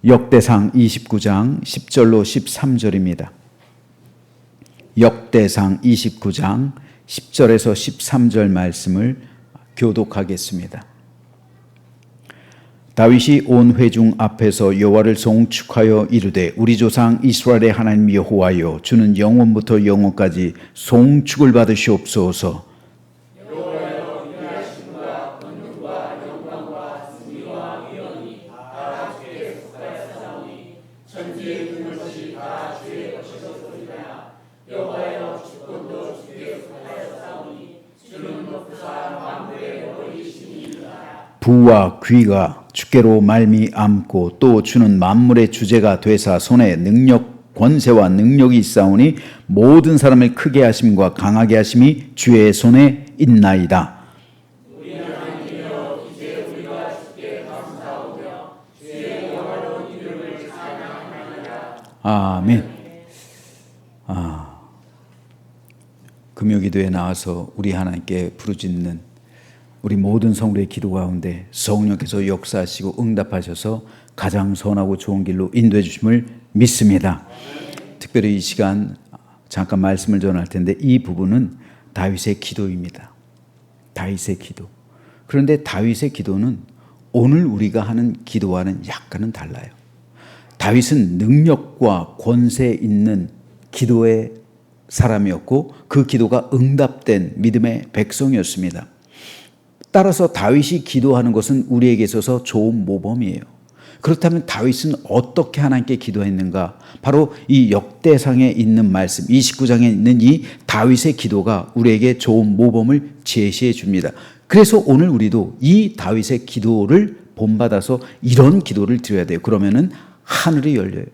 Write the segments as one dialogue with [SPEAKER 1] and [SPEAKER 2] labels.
[SPEAKER 1] 역대상 29장 10절로 13절입니다. 역대상 29장 10절에서 13절 말씀을 교독하겠습니다. 다윗이 온 회중 앞에서 여호와를 송축하여 이르되 우리 조상 이스라엘의 하나님 여호와여, 주는 영원부터 영원까지 송축을 받으시옵소서.
[SPEAKER 2] 여호와여, 위하심과 권능과 영광과 승리와 위엄이 다 주께 속하였사오니 천지의 있는 것이 다 주의 것이었으리라. 여호와여, 주권도 주께 속하였사오니 주는 높으사 만물의 머리이시니이다.
[SPEAKER 1] 부와 귀가 주께로 말미암고 또 주는 만물의 주제가 되사 손에 권세와 능력이 있사오니 모든 사람을 크게 하심과 강하게 하심이 주의 손에 있나이다.
[SPEAKER 2] 우리 하나님이여, 이제 우리가 주께 감사하오며 주의 영화로운 이름을 찬양하나이다.
[SPEAKER 1] 아멘. 금요기도에 나와서 우리 하나님께 부르짖는 우리 모든 성도의 기도 가운데 성령께서 역사하시고 응답하셔서 가장 선하고 좋은 길로 인도해 주심을 믿습니다. 특별히 이 시간 잠깐 말씀을 전할 텐데 이 부분은 다윗의 기도입니다. 다윗의 기도. 그런데 다윗의 기도는 오늘 우리가 하는 기도와는 약간은 달라요. 다윗은 능력과 권세 있는 기도의 사람이었고 그 기도가 응답된 믿음의 백성이었습니다. 따라서 다윗이 기도하는 것은 우리에게 있어서 좋은 모범이에요. 그렇다면 다윗은 어떻게 하나님께 기도했는가? 바로 이 역대상에 있는 말씀, 29장에 있는 이 다윗의 기도가 우리에게 좋은 모범을 제시해 줍니다. 그래서 오늘 우리도 이 다윗의 기도를 본받아서 이런 기도를 드려야 돼요. 그러면은 하늘이 열려요.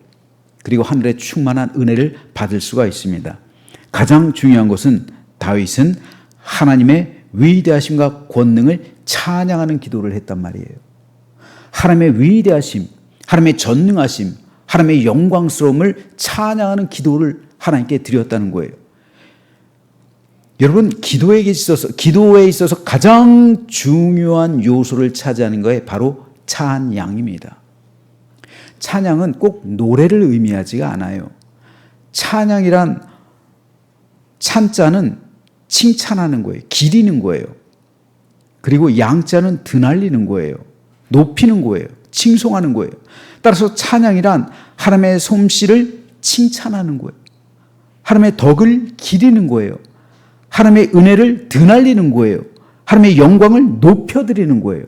[SPEAKER 1] 그리고 하늘의 충만한 은혜를 받을 수가 있습니다. 가장 중요한 것은 다윗은 하나님의 위대하심과 권능을 찬양하는 기도를 했단 말이에요. 하나님의 위대하심, 하나님의 전능하심, 하나님의 영광스러움을 찬양하는 기도를 하나님께 드렸다는 거예요. 여러분, 기도에 있어서 가장 중요한 요소를 차지하는 것이 바로 찬양입니다. 찬양은 꼭 노래를 의미하지가 않아요. 찬양이란 찬자는 칭찬하는 거예요. 기리는 거예요. 그리고 양자는 드날리는 거예요. 높이는 거예요. 칭송하는 거예요. 따라서 찬양이란 하나님의 솜씨를 칭찬하는 거예요. 하나님의 덕을 기리는 거예요. 하나님의 은혜를 드날리는 거예요. 하나님의 영광을 높여드리는 거예요.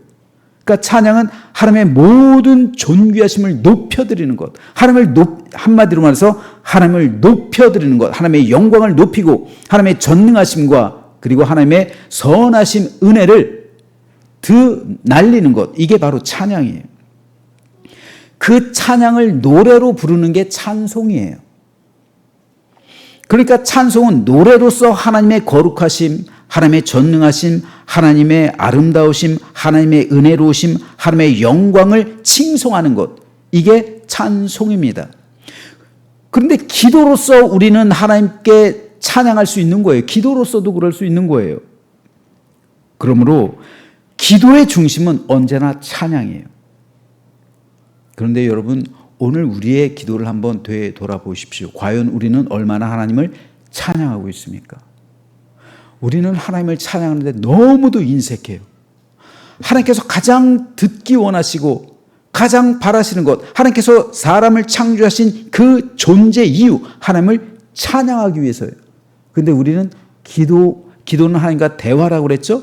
[SPEAKER 1] 그러니까 찬양은 하나님의 모든 존귀하심을 높여드리는 것. 한마디로 말해서 하나님을 높여드리는 것. 하나님의 영광을 높이고 하나님의 전능하심과 그리고 하나님의 선하심 은혜를 드날리는 것. 이게 바로 찬양이에요. 그 찬양을 노래로 부르는 게 찬송이에요. 그러니까 찬송은 노래로서 하나님의 거룩하심, 하나님의 전능하심, 하나님의 아름다우심, 하나님의 은혜로우심, 하나님의 영광을 칭송하는 것. 이게 찬송입니다. 그런데 기도로서 우리는 하나님께 찬양할 수 있는 거예요. 기도로서도 그럴 수 있는 거예요. 그러므로 기도의 중심은 언제나 찬양이에요. 그런데 여러분, 오늘 우리의 기도를 한번 되돌아보십시오. 과연 우리는 얼마나 하나님을 찬양하고 있습니까? 우리는 하나님을 찬양하는데 너무도 인색해요. 하나님께서 가장 듣기 원하시고 가장 바라시는 것, 하나님께서 사람을 창조하신 그 존재 이유, 하나님을 찬양하기 위해서예요. 그런데 우리는 기도는 하나님과 대화라고 그랬죠?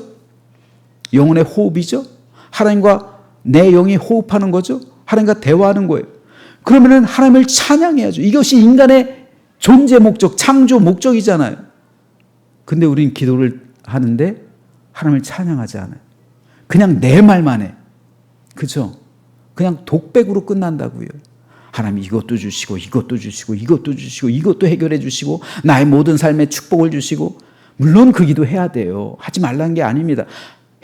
[SPEAKER 1] 영혼의 호흡이죠? 하나님과 내 영이 호흡하는 거죠? 하나님과 대화하는 거예요. 그러면은 하나님을 찬양해야죠. 이것이 인간의 존재 목적, 창조 목적이잖아요. 근데 우린 기도를 하는데 하나님을 찬양하지 않아요. 그냥 내 말만 해. 그죠? 그냥 독백으로 끝난다고요. 하나님 이것도 주시고 이것도 주시고 이것도 주시고 이것도 해결해 주시고 나의 모든 삶에 축복을 주시고, 물론 그 기도 해야 돼요. 하지 말라는 게 아닙니다.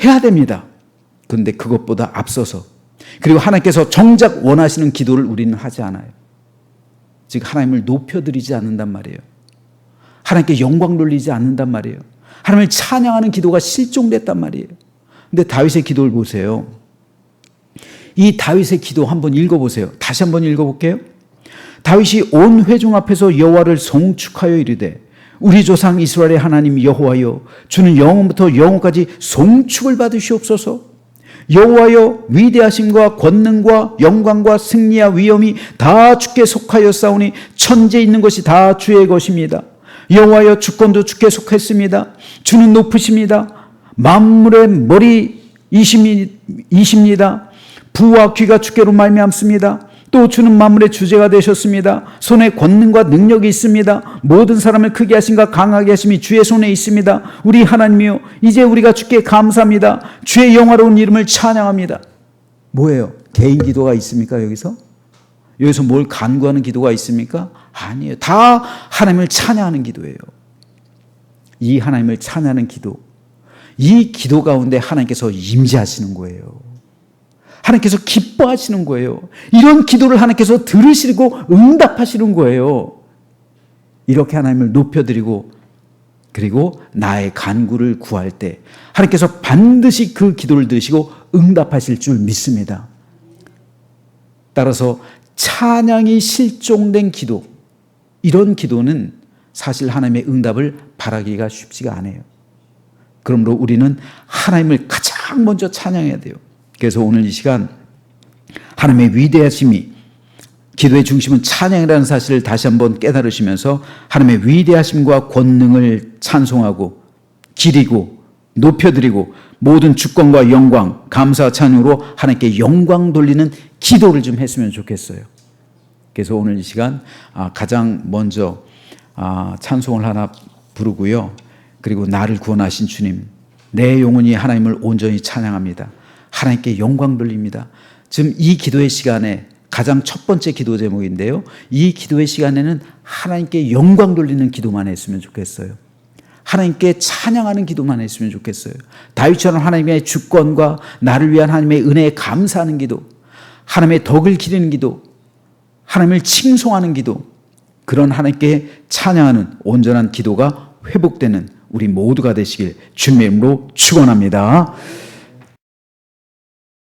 [SPEAKER 1] 해야 됩니다. 그런데 그것보다 앞서서, 그리고 하나님께서 정작 원하시는 기도를 우리는 하지 않아요. 즉 하나님을 높여드리지 않는단 말이에요. 하나님께 영광 돌리지 않는단 말이에요. 하나님을 찬양하는 기도가 실종됐단 말이에요. 근데 다윗의 기도를 보세요. 이 다윗의 기도 한번 읽어보세요. 다시 한번 읽어볼게요. 다윗이 온 회중 앞에서 여호와를 송축하여 이르되 우리 조상 이스라엘의 하나님 여호와여, 주는 영원부터 영원까지 송축을 받으시옵소서. 여호와여, 위대하심과 권능과 영광과 승리와 위엄이 다 주께 속하였사오니 천지에 있는 것이 다 주의 것입니다. 여호와여, 주권도 주께 속했습니다. 주는 높으십니다. 만물의 머리이십니다. 부와 귀가 주께로 말미암습니다. 또 주는 만물의 주제가 되셨습니다. 손에 권능과 능력이 있습니다. 모든 사람을 크게 하심과 강하게 하심이 주의 손에 있습니다. 우리 하나님이여, 이제 우리가 주께 감사합니다. 주의 영화로운 이름을 찬양합니다. 뭐예요? 개인 기도가 있습니까? 여기서 뭘 간구하는 기도가 있습니까? 아니에요. 다 하나님을 찬양하는 기도예요. 이 하나님을 찬양하는 기도, 이 기도 가운데 하나님께서 임재하시는 거예요. 하나님께서 기뻐하시는 거예요. 이런 기도를 하나님께서 들으시고 응답하시는 거예요. 이렇게 하나님을 높여드리고, 그리고 나의 간구를 구할 때 하나님께서 반드시 그 기도를 들으시고 응답하실 줄 믿습니다. 따라서 찬양이 실종된 기도, 이런 기도는 사실 하나님의 응답을 바라기가 쉽지가 않아요. 그러므로 우리는 하나님을 가장 먼저 찬양해야 돼요. 그래서 오늘 이 시간 하나님의 위대하심이, 기도의 중심은 찬양이라는 사실을 다시 한번 깨달으시면서 하나님의 위대하심과 권능을 찬송하고 기리고 높여드리고 모든 주권과 영광, 감사와 찬양으로 하나님께 영광 돌리는 기도를 좀 했으면 좋겠어요. 그래서 오늘 이 시간 가장 먼저 찬송을 하나 부르고요. 그리고 나를 구원하신 주님, 내 영혼이 하나님을 온전히 찬양합니다. 하나님께 영광 돌립니다. 지금 이 기도의 시간에 가장 첫 번째 기도 제목인데요. 이 기도의 시간에는 하나님께 영광 돌리는 기도만 했으면 좋겠어요. 하나님께 찬양하는 기도만 했으면 좋겠어요. 다윗처럼 하나님의 주권과 나를 위한 하나님의 은혜에 감사하는 기도, 하나님의 덕을 기리는 기도, 하나님을 칭송하는 기도, 그런 하나님께 찬양하는 온전한 기도가 회복되는 우리 모두가 되시길 주님의 이름으로 축원합니다.